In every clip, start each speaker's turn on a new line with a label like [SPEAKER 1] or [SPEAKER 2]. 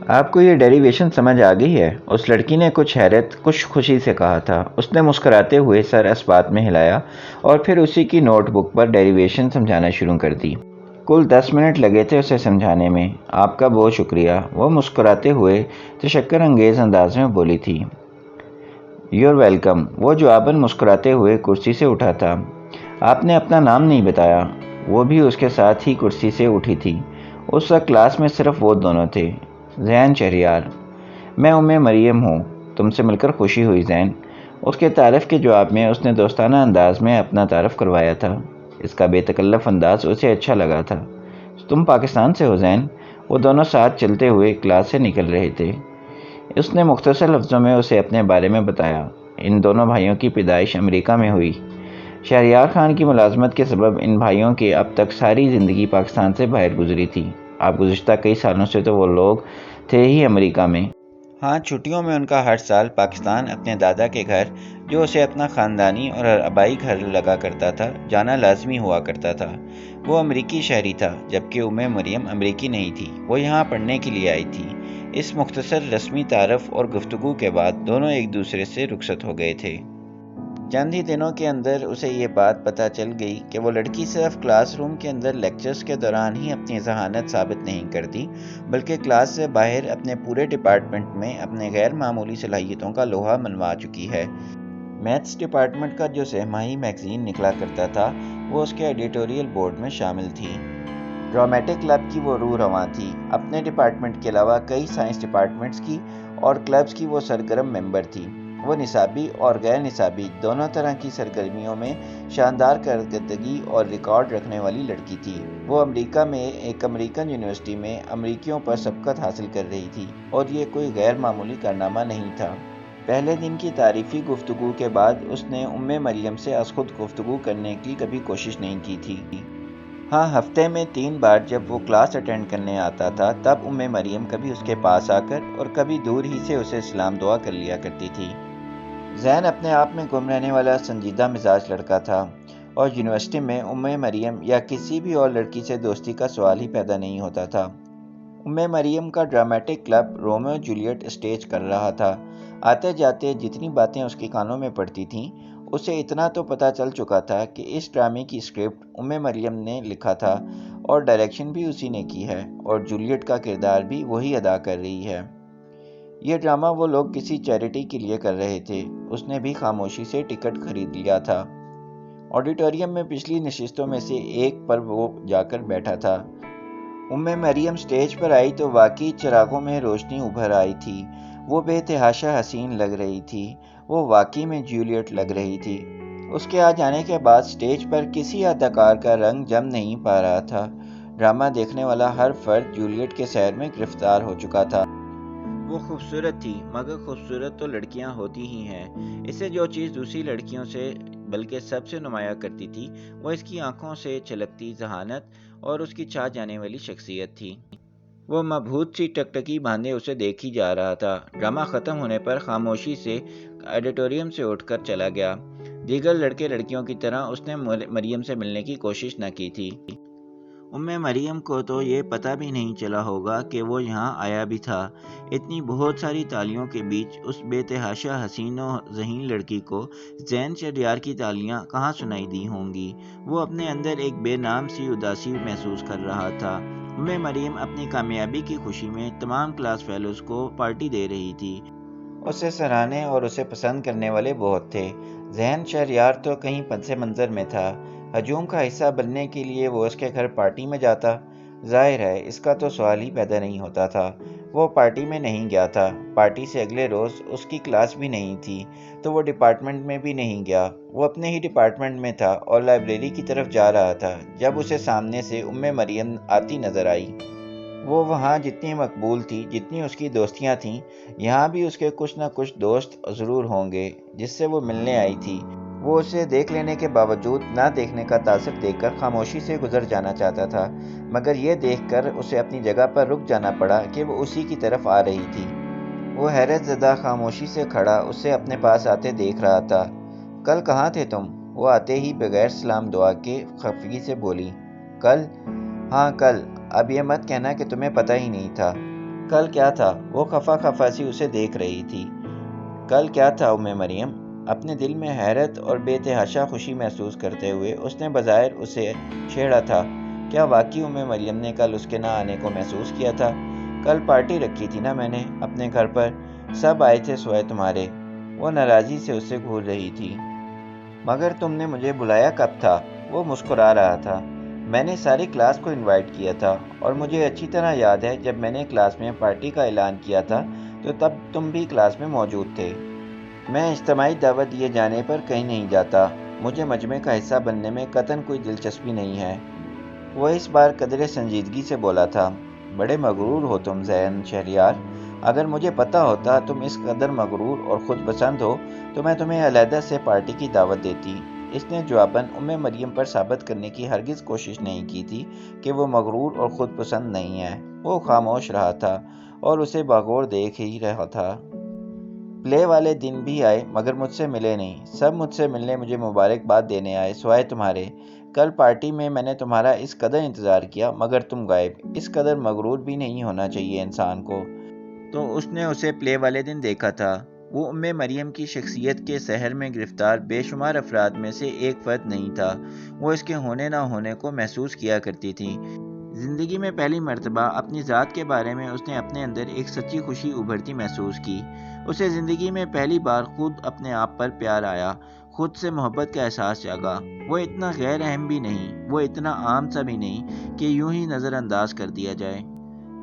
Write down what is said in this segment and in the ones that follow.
[SPEAKER 1] آپ کو یہ ڈیریویشن سمجھ آ گئی ہے؟ اس لڑکی نے کچھ حیرت کچھ خوشی سے کہا تھا۔ اس نے مسکراتے ہوئے سر اس بات میں ہلایا اور پھر اسی کی نوٹ بک پر ڈیریویشن سمجھانا شروع کر دی۔ کل 10 منٹ لگے تھے اسے سمجھانے میں۔ آپ کا بہت شکریہ، وہ مسکراتے ہوئے تشکر انگیز انداز میں بولی تھی۔ یور ویلکم، وہ جواباً مسکراتے ہوئے کرسی سے اٹھا تھا۔ آپ نے اپنا نام نہیں بتایا۔ وہ بھی اس کے ساتھ ہی کرسی سے اٹھی تھی۔ اس وقت کلاس میں صرف وہ دونوں تھے۔ زین شہریار۔ میں مریم ہوں، تم سے مل کر خوشی ہوئی زین۔ اس کے تعارف کے جواب میں اس نے دوستانہ انداز میں اپنا تعارف کروایا تھا۔ اس کا بے تکلف انداز اسے اچھا لگا تھا۔ تم پاکستان سے ہو زین؟ وہ دونوں ساتھ چلتے ہوئے کلاس سے نکل رہے تھے۔ اس نے مختصر لفظوں میں اسے اپنے بارے میں بتایا۔ ان دونوں بھائیوں کی پیدائش امریکہ میں ہوئی۔ شہریار خان کی ملازمت کے سبب ان بھائیوں کی اب تک ساری زندگی پاکستان سے باہر گزری تھی۔ اب گزشتہ کئی سالوں سے تو وہ لوگ تھے ہی امریکہ میں۔ ہاں، چھٹیوں میں ان کا ہر سال پاکستان اپنے دادا کے گھر، جو اسے اپنا خاندانی اور آبائی گھر لگا کرتا تھا، جانا لازمی ہوا کرتا تھا۔ وہ امریکی شہری تھا، جبکہ مریم امریکی نہیں تھی۔ وہ یہاں پڑھنے کے لیے آئی تھی۔ اس مختصر رسمی تعارف اور گفتگو کے بعد دونوں ایک دوسرے سے رخصت ہو گئے تھے۔ چند ہی دنوں کے اندر اسے یہ بات پتہ چل گئی کہ وہ لڑکی صرف کلاس روم کے اندر لیکچرز کے دوران ہی اپنی ذہانت ثابت نہیں کرتی، بلکہ کلاس سے باہر اپنے پورے ڈپارٹمنٹ میں اپنے غیر معمولی صلاحیتوں کا لوہا منوا چکی ہے۔ میتھس ڈپارٹمنٹ کا جو سہ ماہی میگزین نکلا کرتا تھا، وہ اس کے ایڈیٹوریل بورڈ میں شامل تھی۔ ڈراماٹک کلب کی وہ روح رواں تھی۔ اپنے ڈپارٹمنٹ کے علاوہ کئی سائنس ڈپارٹمنٹس کی اور کلبز کی وہ سرگرم ممبر تھی۔ وہ نصابی اور غیر نصابی دونوں طرح کی سرگرمیوں میں شاندار کارکردگی اور ریکارڈ رکھنے والی لڑکی تھی۔ وہ امریکہ میں ایک امریکن یونیورسٹی میں امریکیوں پر سبقت حاصل کر رہی تھی اور یہ کوئی غیر معمولی کارنامہ نہیں تھا۔ پہلے دن کی تعریفی گفتگو کے بعد اس نے مریم سے از خود گفتگو کرنے کی کبھی کوشش نہیں کی تھی۔ ہاں، ہفتے میں 3 بار جب وہ کلاس اٹینڈ کرنے آتا تھا، تب مریم کبھی اس کے پاس آ کر اور کبھی دور ہی سے اسے سلام دعا کر لیا کرتی تھی۔ زین اپنے آپ میں گم رہنے والا سنجیدہ مزاج لڑکا تھا، اور یونیورسٹی میں مریم یا کسی بھی اور لڑکی سے دوستی کا سوال ہی پیدا نہیں ہوتا تھا۔ مریم کا dramatic club Romeo Juliet stage کر رہا تھا۔ آتے جاتے جتنی باتیں اس کے کانوں میں پڑتی تھیں، اسے اتنا تو پتہ چل چکا تھا کہ اس ڈرامے کی اسکرپٹ مریم نے لکھا تھا اور ڈائریکشن بھی اسی نے کی ہے، اور جولیٹ کا کردار بھی وہی ادا کر رہی ہے۔ یہ ڈرامہ وہ لوگ کسی چیریٹی کے لیے کر رہے تھے۔ اس نے بھی خاموشی سے ٹکٹ خرید لیا تھا۔ آڈیٹوریم میں پچھلی نشستوں میں سے ایک پر وہ جا کر بیٹھا تھا۔ مریم سٹیج پر آئی تو واقعی چراغوں میں روشنی ابھر آئی تھی۔ وہ بے تحاشا حسین لگ رہی تھی۔ وہ واقعی میں جولیٹ لگ رہی تھی۔ اس کے آ جانے کے بعد سٹیج پر کسی اداکار کا رنگ جم نہیں پا رہا تھا۔ ڈرامہ دیکھنے والا ہر فرد جولیٹ کے سحر میں گرفتار ہو چکا تھا۔ وہ خوبصورت تھی، مگر خوبصورت تو لڑکیاں ہوتی ہی ہیں۔ اسے جو چیز دوسری لڑکیوں سے بلکہ سب سے نمایاں کرتی تھی، وہ اس کی آنکھوں سے چھلکتی ذہانت اور اس کی چھا جانے والی شخصیت تھی۔ وہ مبہوت سی ٹکٹکی باندھے اسے دیکھ ہی جا رہا تھا۔ ڈرامہ ختم ہونے پر خاموشی سے آڈیٹوریم سے اٹھ کر چلا گیا۔ دیگر لڑکے لڑکیوں کی طرح اس نے مریم سے ملنے کی کوشش نہ کی تھی۔ مریم کو تو یہ پتہ بھی نہیں چلا ہوگا کہ وہ یہاں آیا بھی تھا۔ اتنی بہت ساری تالیوں کے بیچ اس بے تحاشا حسین و ذہین لڑکی کو زین شہریار کی تالیاں کہاں سنائی دی ہوں گی۔ وہ اپنے اندر ایک بے نام سی اداسی محسوس کر رہا تھا۔ مریم اپنی کامیابی کی خوشی میں تمام کلاس فیلوز کو پارٹی دے رہی تھی۔ اسے سراہنے اور اسے پسند کرنے والے بہت تھے۔ زین شہریار تو کہیں پس منظر میں تھا۔ ہجوم کا حصہ بننے کے لیے وہ اس کے گھر پارٹی میں جاتا؟ ظاہر ہے اس کا تو سوال ہی پیدا نہیں ہوتا تھا۔ وہ پارٹی میں نہیں گیا تھا۔ پارٹی سے اگلے روز اس کی کلاس بھی نہیں تھی، تو وہ ڈپارٹمنٹ میں بھی نہیں گیا۔ وہ اپنے ہی ڈپارٹمنٹ میں تھا اور لائبریری کی طرف جا رہا تھا جب اسے سامنے سے مریم آتی نظر آئی۔ وہ وہاں جتنی مقبول تھی، جتنی اس کی دوستیاں تھیں، یہاں بھی اس کے کچھ نہ کچھ دوست ضرور ہوں گے جس سے وہ ملنے آئی تھی۔ وہ اسے دیکھ لینے کے باوجود نہ دیکھنے کا تاثر دیکھ کر خاموشی سے گزر جانا چاہتا تھا، مگر یہ دیکھ کر اسے اپنی جگہ پر رک جانا پڑا کہ وہ اسی کی طرف آ رہی تھی۔ وہ حیرت زدہ خاموشی سے کھڑا اسے اپنے پاس آتے دیکھ رہا تھا۔ کل کہاں تھے تم؟ وہ آتے ہی بغیر سلام دعا کے خفگی سے بولی۔ کل؟ ہاں کل۔ اب یہ مت کہنا کہ تمہیں پتہ ہی نہیں تھا۔ کل کیا تھا؟ وہ خفا خفا سی اسے دیکھ رہی تھی۔ کل کیا تھا مریم؟ اپنے دل میں حیرت اور بے تحاشا خوشی محسوس کرتے ہوئے اس نے بظاہر اسے چھیڑا تھا۔ کیا واقعی مریم نے کل اس کے نہ آنے کو محسوس کیا تھا؟ کل پارٹی رکھی تھی نا میں نے اپنے گھر پر، سب آئے تھے سوائے تمہارے۔ وہ ناراضی سے اسے گھور رہی تھی۔ مگر تم نے مجھے بلایا کب تھا؟ وہ مسکرا رہا تھا۔ میں نے ساری کلاس کو انوائٹ کیا تھا، اور مجھے اچھی طرح یاد ہے جب میں نے کلاس میں پارٹی کا اعلان کیا تھا تو تب تم بھی کلاس میں موجود تھے۔ میں اجتماعی دعوت دیے جانے پر کہیں نہیں جاتا۔ مجھے مجمع کا حصہ بننے میں قطعاً کوئی دلچسپی نہیں ہے۔ وہ اس بار قدرے سنجیدگی سے بولا تھا۔ بڑے مغرور ہو تم زین شہریار۔ اگر مجھے پتا ہوتا تم اس قدر مغرور اور خود پسند ہو تو میں تمہیں علیحدہ سے پارٹی کی دعوت دیتی۔ اس نے جواباً مریم پر ثابت کرنے کی ہرگز کوشش نہیں کی تھی کہ وہ مغرور اور خود پسند نہیں ہے۔ وہ خاموش رہا تھا اور اسے باغور دیکھ ہی رہا تھا۔ پلے والے دن بھی آئے مگر مجھ سے ملے نہیں۔ سب مجھ سے ملنے مجھے مبارکباد دینے آئے سوائے تمہارے۔ کل پارٹی میں نے تمہارا اس قدر انتظار کیا مگر تم غائب۔ اس قدر مغرور بھی نہیں ہونا چاہیے انسان کو۔ تو اس نے اسے پلے والے دن دیکھا تھا۔ وہ مریم کی شخصیت کے سحر میں گرفتار بے شمار افراد میں سے ایک فرد نہیں تھا۔ وہ اس کے ہونے نہ ہونے کو محسوس کیا کرتی تھی۔ زندگی میں پہلی مرتبہ اپنی ذات کے بارے میں اس نے اپنے اندر ایک سچی خوشی ابھرتی محسوس کی۔ اسے زندگی میں پہلی بار خود اپنے آپ پر پیار آیا، خود سے محبت کا احساس جاگا۔ وہ اتنا غیر اہم بھی نہیں، وہ اتنا عام سا بھی نہیں کہ یوں ہی نظر انداز کر دیا جائے۔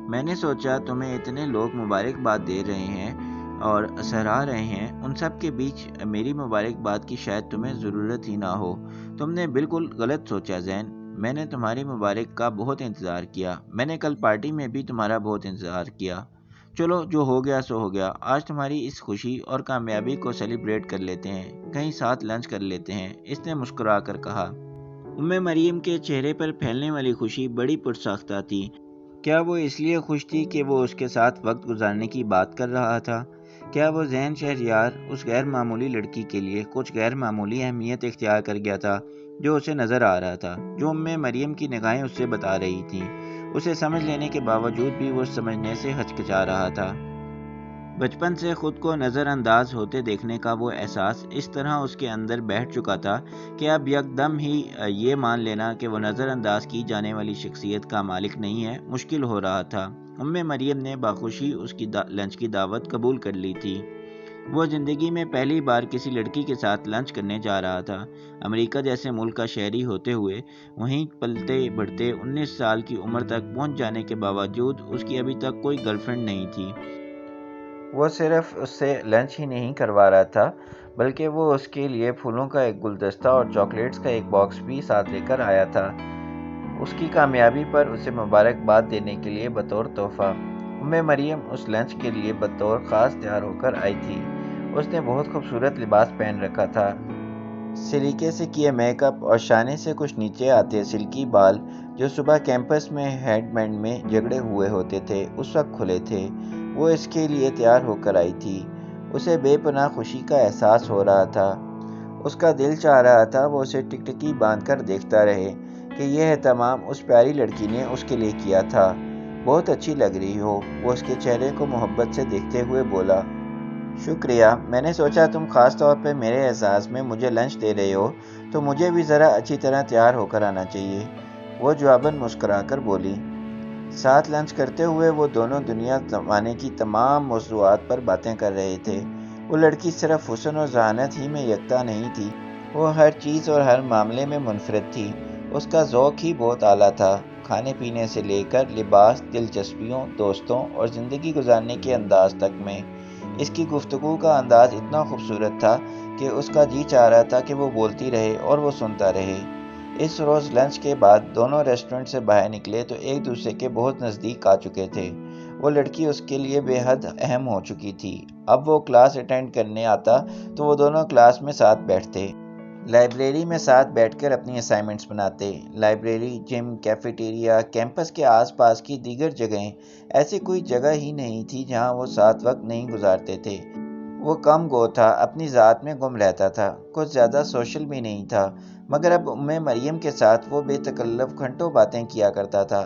[SPEAKER 1] میں نے سوچا تمہیں اتنے لوگ مبارکباد دے رہے ہیں اور سراہ رہے ہیں، ان سب کے بیچ میری مبارکباد کی شاید تمہیں ضرورت ہی نہ ہو۔ تم نے بالکل غلط سوچا زین۔ میں نے تمہاری مبارک کا بہت انتظار کیا۔ میں نے کل پارٹی میں بھی تمہارا بہت انتظار کیا۔ چلو جو ہو گیا سو ہو گیا۔ آج تمہاری اس خوشی اور کامیابی کو سیلیبریٹ کر لیتے ہیں، کہیں ساتھ لنچ کر لیتے ہیں، اس نے مسکرا کر کہا۔ مریم کے چہرے پر پھیلنے والی خوشی بڑی پرساختہ تھی۔ کیا وہ اس لیے خوش تھی کہ وہ اس کے ساتھ وقت گزارنے کی بات کر رہا تھا؟ کیا وہ زین شہریار اس غیر معمولی لڑکی کے لیے کچھ غیر معمولی اہمیت اختیار کر گیا تھا جو اسے نظر آ رہا تھا، جو مریم کی نگاہیں اس سے بتا رہی تھیں؟ اسے سمجھ لینے کے باوجود بھی وہ سمجھنے سے ہچکچا رہا تھا۔ بچپن سے خود کو نظر انداز ہوتے دیکھنے کا وہ احساس اس طرح اس کے اندر بیٹھ چکا تھا کہ اب یکدم ہی یہ مان لینا کہ وہ نظر انداز کی جانے والی شخصیت کا مالک نہیں ہے مشکل ہو رہا تھا۔ مریم نے باخوشی اس کی لنچ کی دعوت قبول کر لی تھی۔ وہ زندگی میں پہلی بار کسی لڑکی کے ساتھ لنچ کرنے جا رہا تھا۔ امریکہ جیسے ملک کا شہری ہوتے ہوئے وہیں پلتے بڑھتے 19 سال کی عمر تک پہنچ جانے کے باوجود اس کی ابھی تک کوئی گرل فرینڈ نہیں تھی۔ وہ صرف اس سے لنچ ہی نہیں کروا رہا تھا بلکہ وہ اس کے لیے پھولوں کا ایک گلدستہ اور چاکلیٹس کا ایک باکس بھی ساتھ لے کر آیا تھا، اس کی کامیابی پر اسے مبارکباد دینے کے لیے بطور تحفہ۔ مریم اس لنچ کے لیے بطور خاص تیار ہو کر آئی تھی۔ اس نے بہت خوبصورت لباس پہن رکھا تھا۔ سلیقے سے کیے میک اپ اور شانے سے کچھ نیچے آتے سلکی بال جو صبح کیمپس میں ہیڈ بینڈ میں جگڑے ہوئے ہوتے تھے اس وقت کھلے تھے۔ وہ اس کے لیے تیار ہو کر آئی تھی۔ اسے بے پناہ خوشی کا احساس ہو رہا تھا۔ اس کا دل چاہ رہا تھا وہ اسے ٹکٹکی باندھ کر دیکھتا رہے کہ یہ اہتمام اس پیاری لڑکی نے اس کے لیے کیا تھا۔ بہت اچھی لگ رہی ہو، وہ اس کے چہرے کو محبت سے دیکھتے ہوئے بولا۔ شکریہ، میں نے سوچا تم خاص طور پہ میرے اعزاز میں مجھے لنچ دے رہے ہو تو مجھے بھی ذرا اچھی طرح تیار ہو کر آنا چاہیے، وہ جواباً مسکرا کر بولی۔ ساتھ لنچ کرتے ہوئے وہ دونوں دنیا زمانے کی تمام موضوعات پر باتیں کر رہے تھے۔ وہ لڑکی صرف حسن اور ذہانت ہی میں یکتا نہیں تھی، وہ ہر چیز اور ہر معاملے میں منفرد تھی۔ اس کا ذوق ہی بہت اعلیٰ تھا، کھانے پینے سے لے کر لباس، دلچسپیوں، دوستوں اور زندگی گزارنے کے انداز تک میں۔ اس کی گفتگو کا انداز اتنا خوبصورت تھا کہ اس کا جی چاہ رہا تھا کہ وہ بولتی رہے اور وہ سنتا رہے۔ اس روز لنچ کے بعد دونوں ریسٹورنٹ سے باہر نکلے تو ایک دوسرے کے بہت نزدیک آ چکے تھے۔ وہ لڑکی اس کے لیے بے حد اہم ہو چکی تھی۔ اب وہ کلاس اٹینڈ کرنے آتا تو وہ دونوں کلاس میں ساتھ بیٹھتے، لائبریری میں ساتھ بیٹھ کر اپنی اسائنمنٹس بناتے۔ لائبریری، جم، کیفیٹیریا، کیمپس کے آس پاس کی دیگر جگہیں، ایسی کوئی جگہ ہی نہیں تھی جہاں وہ ساتھ وقت نہیں گزارتے تھے۔ وہ کم گو تھا، اپنی ذات میں گم رہتا تھا، کچھ زیادہ سوشل بھی نہیں تھا، مگر اب مریم کے ساتھ وہ بے تکلف گھنٹوں باتیں کیا کرتا تھا۔